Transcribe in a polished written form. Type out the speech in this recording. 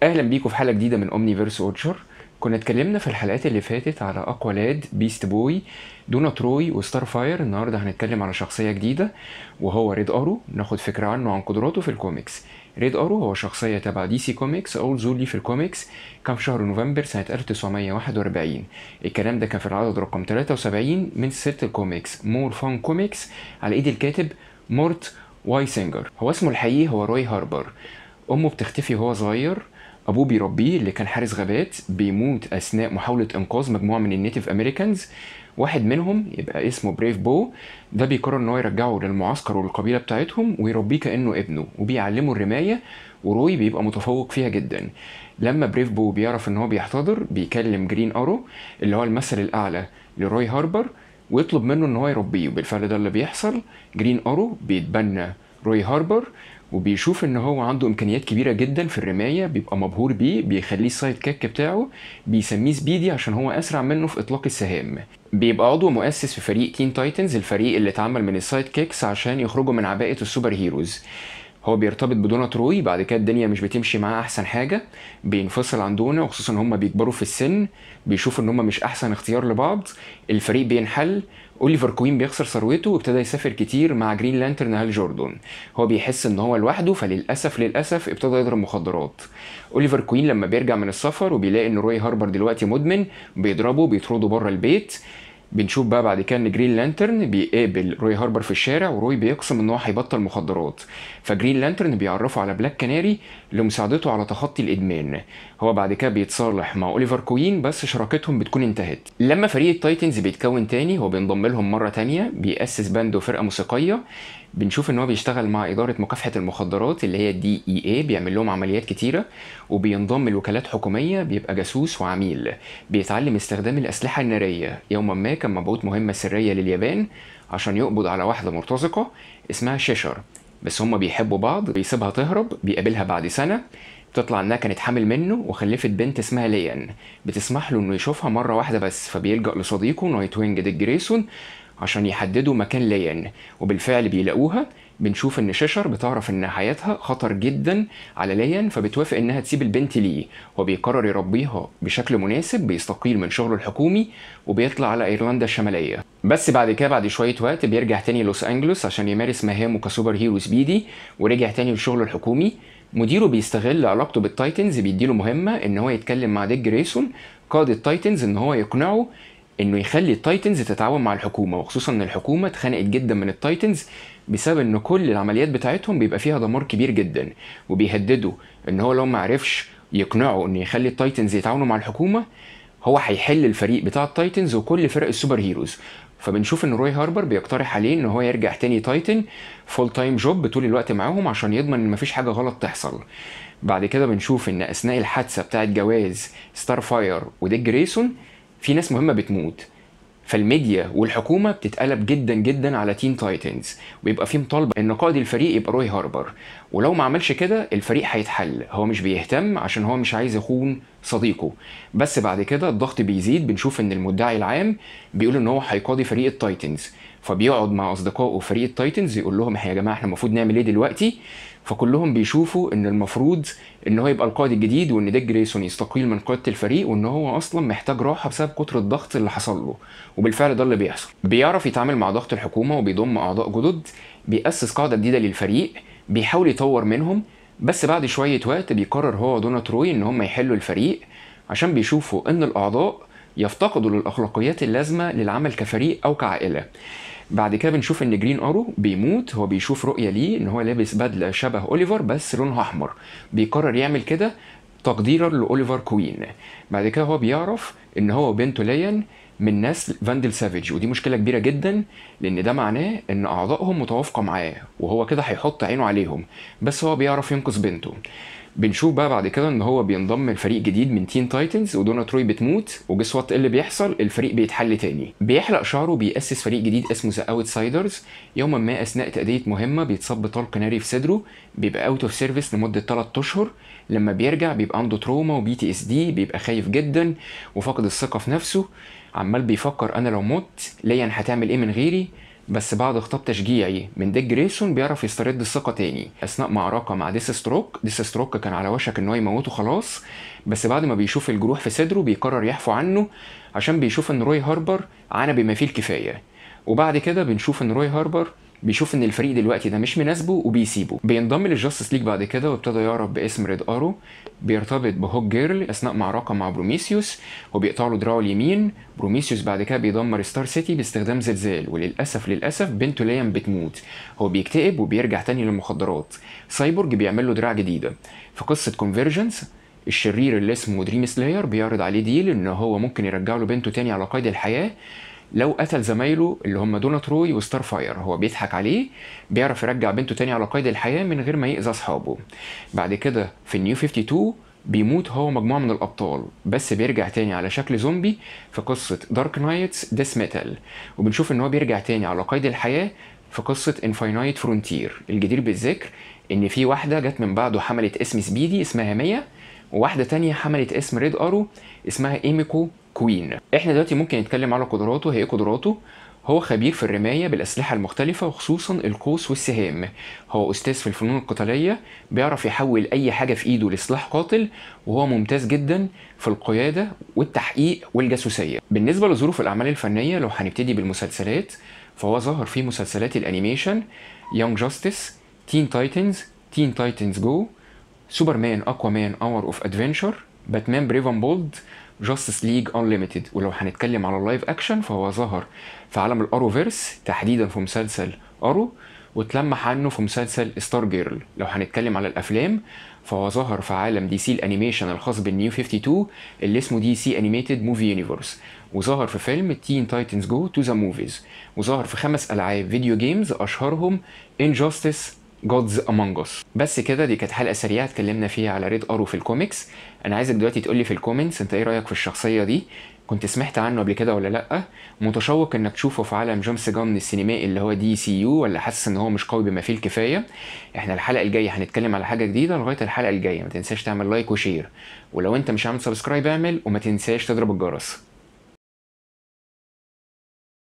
اهلا بيكم في حلقه جديده من اومنيفيرس ووتشر. كنا اتكلمنا في الحلقات اللي فاتت على اكوالاد، بيست بوي، دونا تروي وستار فاير. النهارده هنتكلم على شخصيه جديده وهو ريد ارو، ناخد فكره عنه عن قدراته في الكوميكس. ريد ارو هو شخصيه تبع دي سي كوميكس او زولي في الكوميكس. كان في شهر نوفمبر سنه 1941. الكلام ده كان في العدد رقم 73 من سلسله الكوميكس مور فان كوميكس على ايد الكاتب مورت وايسنجر. هو اسمه الحقيقي هو روي هاربر. امه بتختفي وهو صغير. ابوه بيربيه اللي كان حارس غابات بيموت اثناء محاوله انقاذ مجموعه من النيتيف امريكانز. واحد منهم يبقى اسمه بريف بو، ده بيقرر ان هو يرجعه للمعسكر والقبيله بتاعتهم ويربيه كانه ابنه وبيعلمه الرمايه، وروي بيبقى متفوق فيها جدا. لما بريف بو بيعرف ان هو بيحتضر بيكلم جرين ارو اللي هو المثل الاعلى لروي هاربر ويطلب منه ان هو يربيه، وبالفعل ده اللي بيحصل. جرين ارو بيتبنى روي هاربر وبيشوف ان هو عنده امكانيات كبيره جدا في الرمايه، بيبقى مبهور بيه، بيخليه السايد كيك بتاعه، بيسميه سبيدي عشان هو اسرع منه في اطلاق السهام. بيبقى عضو مؤسس في فريق تين تايتنز، الفريق اللي اتعمل من السايد كيكس عشان يخرجوا من عباءه السوبر هيروز. هو بيرتبط بدونا تروي، بعد كده الدنيا مش بتمشي معاه احسن حاجه، بينفصل عن دونا، وخصوصا ان هم بيكبروا في السن، بيشوف ان هم مش احسن اختيار لبعض. الفريق بينحل. اوليفر كوين بيخسر ثروته وابتدى يسافر كتير مع جرين لانترن هال جوردن. هو بيحس ان هو لوحده، فللاسف ابتدى يضرب مخدرات. اوليفر كوين لما بيرجع من السفر وبيلاقي ان روي هاربر دلوقتي مدمن، بيضربه بيطرده بره البيت. بنشوف بقى بعد كده ان جرين لانترن بيقابل روي هاربر في الشارع، وروي بيقسم ان هو هيبطل مخدرات، فجرين لانترن بيعرفه على بلاك كاناري لمساعدته على تخطي الادمان. هو بعد كده بيتصالح مع اوليفر كوين بس شراكتهم بتكون انتهت. لما فريق التايتنز بيتكون تاني هو بينضم لهم مره تانيه، بيأسس باند وفرقه موسيقيه. بنشوف ان هو بيشتغل مع اداره مكافحه المخدرات اللي هي الدي اي اي، بيعمل لهم عمليات كتيره، وبينضم لوكالات حكوميه، بيبقى جاسوس وعميل. بيتعلم استخدام الاسلحه الناريه. يوما ما كان مبعوث مهمه سريه لليابان عشان يقبض على واحده مرتزقه اسمها شيشر، بس هما بيحبوا بعض. بيسيبها تهرب، بيقابلها بعد سنه، بتطلع انها كانت حامل منه وخلفت بنت اسمها ليان. بتسمح له انه يشوفها مره واحده بس، فبيلجأ لصديقه نايت وينج ديك جريسون عشان يحددوا مكان ليان، وبالفعل بيلاقوها. بنشوف ان شيشر بتعرف ان حياتها خطر جدا على ليان، فبتوافق انها تسيب البنت ليه. هو بيقرر يربيها بشكل مناسب، بيستقيل من شغله الحكومي وبيطلع على ايرلندا الشماليه. بس بعد كده بعد شويه وقت بيرجع تاني لوس انجلوس عشان يمارس مهامه كسوبر هيرو سبيدي، ورجع تاني لشغله الحكومي. مديره بيستغل علاقته بالتايتنز، بيديله مهمه ان هو يتكلم مع ديك جريسون قائد التايتنز ان هو يقنعه انه يخلي التايتنز تتعاون مع الحكومه، وخصوصا ان الحكومه اتخنقت جدا من التايتنز بسبب ان كل العمليات بتاعتهم بيبقى فيها دمار كبير جدا. وبيهددوا ان هو لو ما عرفش يقنعه ان يخلي التايتنز يتعاونوا مع الحكومه، هو هيحل الفريق بتاع التايتنز وكل فرق السوبر هيروز. فبنشوف ان روي هاربر بيقترح عليه ان هو يرجع تاني تايتن فول تايم جوب طول الوقت معاهم عشان يضمن ان مفيش حاجه غلط تحصل. بعد كده بنشوف ان اثناء الحادثه بتاعت جواز ستار فاير وديك جريسون في ناس مهمه بتموت، فالميديا والحكومه بتتقلب جدا جدا على تين تايتنز، ويبقى في مطالبه ان قائد الفريق يبقى روي هاربر، ولو ما عملش كده الفريق هيتحل. هو مش بيهتم عشان هو مش عايز يخون صديقه. بس بعد كده الضغط بيزيد، بنشوف ان المدعي العام بيقول ان هو هيقاضي فريق التايتنز، فبيقعد مع اصدقائه فريق التايتنز يقول لهم يا جماعه احنا المفروض نعمل ايه دلوقتي. فكلهم بيشوفوا ان المفروض ان هو يبقى القائد الجديد، وان ديك جريسون يستقيل من قياده الفريق، وان هو اصلا محتاج راحه بسبب كتر الضغط اللي حصل له. وبالفعل ده اللي بيحصل. بيعرف يتعامل مع ضغط الحكومه وبيضم اعضاء جدد، بيأسس قاعده جديده للفريق، بيحاول يطور منهم. بس بعد شويه وقت بيقرر هو ودونا تروي ان هم يحلوا الفريق عشان بيشوفوا ان الاعضاء يفتقدوا للاخلاقيات اللازمه للعمل كفريق او كعائله. بعد كده بنشوف ان جرين ارو بيموت. هو بيشوف رؤيه ليه ان هو لابس بدله شبه اوليفر بس لونها احمر، بيقرر يعمل كده تقديرا لاوليفر كوين. بعد كده هو بيعرف ان هو وبنته ليان من نسل فاندل سافيج، ودي مشكله كبيره جدا لان ده معناه ان اعضائهم متوافقه معاه وهو كده هيحط عينه عليهم، بس هو بيعرف ينقذ بنته. بنشوف بقى بعد كده ان هو بينضم لفريق جديد من تين تايتنز، ودونا تروي بتموت، وجس وات اللي بيحصل الفريق بيتحل تاني. بيحلق شعره وبيأسس فريق جديد اسمه ذا اوتسايدرز. يوما ما اثناء تأدية مهمه بيتصاب بطلق ناري في صدره، بيبقى اوت اوف سيرفيس لمده 3 اشهر. لما بيرجع بيبقى عنده تروما وبي تي اس دي، بيبقى خايف جدا وفاقد الثقه في نفسه، عمال بيفكر انا لو مت ليان هتعمل ايه من غيري. بس بعد خطاب تشجيعي من ديك جريسون بيعرف يسترد الثقة تاني أثناء معركة مع ديس ستروك كان على وشك إن هو يموته خلاص، بس بعد ما بيشوف الجروح في صدره بيقرر يحفو عنه عشان بيشوف إن روي هاربر عانى بما فيه الكفاية. وبعد كده بنشوف إن روي هاربر بيشوف ان الفريق دلوقتي ده مش مناسبه وبيسيبه. بينضم للجاستس ليج بعد كده وابتدى يعرف باسم ريد ارو. بيرتبط بهوك جيرل اثناء معركه مع بروميسيوس وبيقطع له دراعه اليمين. بروميسيوس بعد كده بيدمر ستار سيتي باستخدام زلزال، وللاسف بنته ليام بتموت. هو بيكتئب وبيرجع تاني للمخدرات. سايبورج بيعمل له دراع جديده. في قصه كونفرجنس الشرير اللي اسمه دريم سلاير بيعرض عليه ديل ان هو ممكن يرجع له بنته تاني على قيد الحياه لو قتل زمايله اللي هم دونا تروي وستار فاير. هو بيضحك عليه، بيعرف يرجع بنته تاني على قيد الحياة من غير ما يأذي أصحابه. بعد كده في النيو 52 بيموت هو مجموعة من الأبطال، بس بيرجع تاني على شكل زومبي في قصة دارك نايتس ديس ميتال. وبنشوف إن هو بيرجع تاني على قيد الحياة في قصة انفاينايت فرونتير. الجدير بالذكر إن في واحدة جت من بعده حملت اسم سبيدي اسمها ميا، وواحدة تانية حملت اسم ريد أرو اسمها إيميكو كوين. احنا دلوقتي ممكن نتكلم على قدراته. هي قدراته هو خبير في الرماية بالأسلحة المختلفة وخصوصا القوس والسهام. هو أستاذ في الفنون القتالية، بيعرف يحول أي حاجة في إيده لسلاح قاتل، وهو ممتاز جدا في القيادة والتحقيق والجاسوسية. بالنسبة لظروف الأعمال الفنية لو هنبتدي بالمسلسلات، فهو ظهر في مسلسلات الأنيميشن يونج جاستس، تين تايتنز جو، سوبرمان أكوامان اور أوف أدفنشر، باتمان بريف اند بولد، جاستس ليج انليميتد. ولو هنتكلم على اللايف اكشن فهو ظهر في عالم الاروفيرس تحديدا في مسلسل ارو، واتلمح عنه في مسلسل ستار جيرل. لو هنتكلم على الافلام فهو ظهر في عالم دي سي الانيميشن الخاص بالنيو 52 اللي اسمه دي سي انيميتد موفي يونيفرس، وظهر في فيلم تين تايتنز جو تو ذا موفيز، وظهر في 5 العاب فيديو جيمز اشهرهم انجاستس جودز امونج اس. بس كده دي كانت حلقه سريعه اتكلمنا فيها على ريد ارو في الكوميكس. انا عايزك دلوقتي تقولي في الكومنتس انت ايه رايك في الشخصيه دي، كنت سمعت عنه قبل كده ولا لا، متشوق انك تشوفه في عالم جيمس جان السينمائي اللي هو دي سي يو، ولا حاسس ان هو مش قوي بما فيه الكفايه. احنا الحلقه الجايه هنتكلم على حاجه جديده. لغايه الحلقه الجايه ما تنساش تعمل لايك وشير، ولو انت مش عامل سبسكرايب اعمل، وما تنساش تضرب الجرس.